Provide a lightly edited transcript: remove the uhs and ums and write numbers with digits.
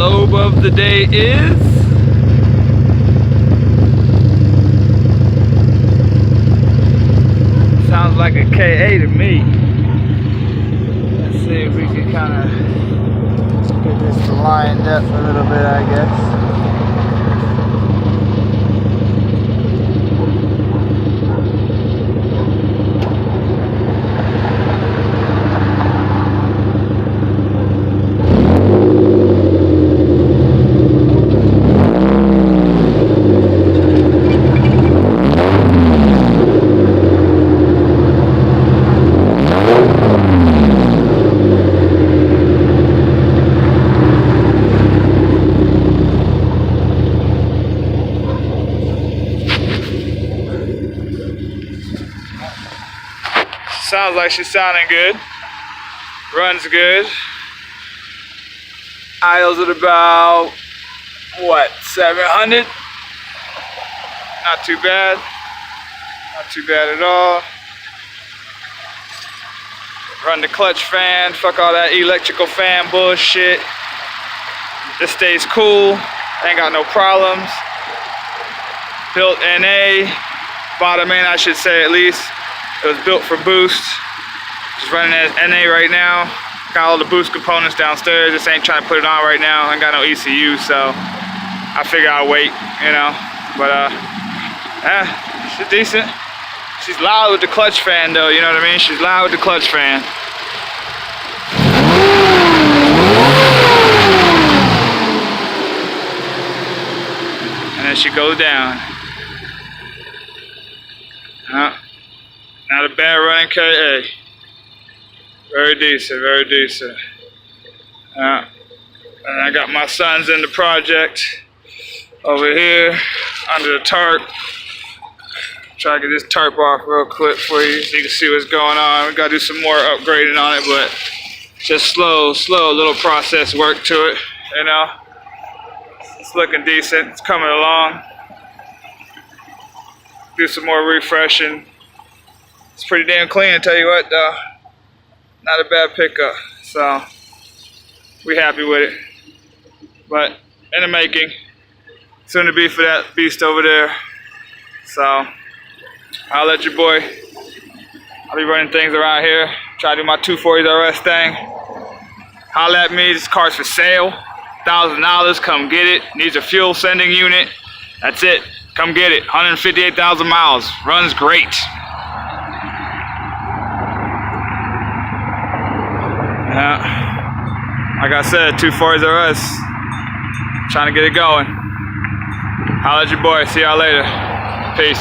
lobe of the day is sounds like a Ka to me. Let's see if we can kind of get this lined up a little bit, I guess. Sounds like she's sounding good. Runs good. Idles at about, what, 700? Not too bad. Not too bad at all. Run the clutch fan. Fuck all that electrical fan bullshit. This stays cool. Ain't got no problems. Built NA. Bottom end, I should say at least. It was built for boost. Just running as NA right now. Got all the boost components downstairs. Just ain't trying to put it on right now. I ain't got no ECU, so I figure I'll wait, you know. But yeah, she's decent. She's loud with the clutch fan though, you know what I mean? She's loud with the clutch fan. And then she goes down. Not a bad running Ka. Very decent, very decent. And I got my sons in the project over here under the tarp. Try to get this tarp off real quick for you so you can see what's going on. We gotta do some more upgrading on it, but just slow little process work to it, you know. It's looking decent, it's coming along. Do some more refreshing. It's pretty damn clean, I tell you what though. Not a bad pickup, so we happy with it. But in the making, soon to be for that beast over there. So I'll let your boy. I'll be running things around here. Try to do my 240s RS thing. Holla at me, this car's for sale. $1,000, come get it. Needs a fuel sending unit. That's it, come get it. 158,000 miles, runs great. Yeah, like I said, 240s RS. Trying to get it going. Holla at your boy. See y'all later. Peace.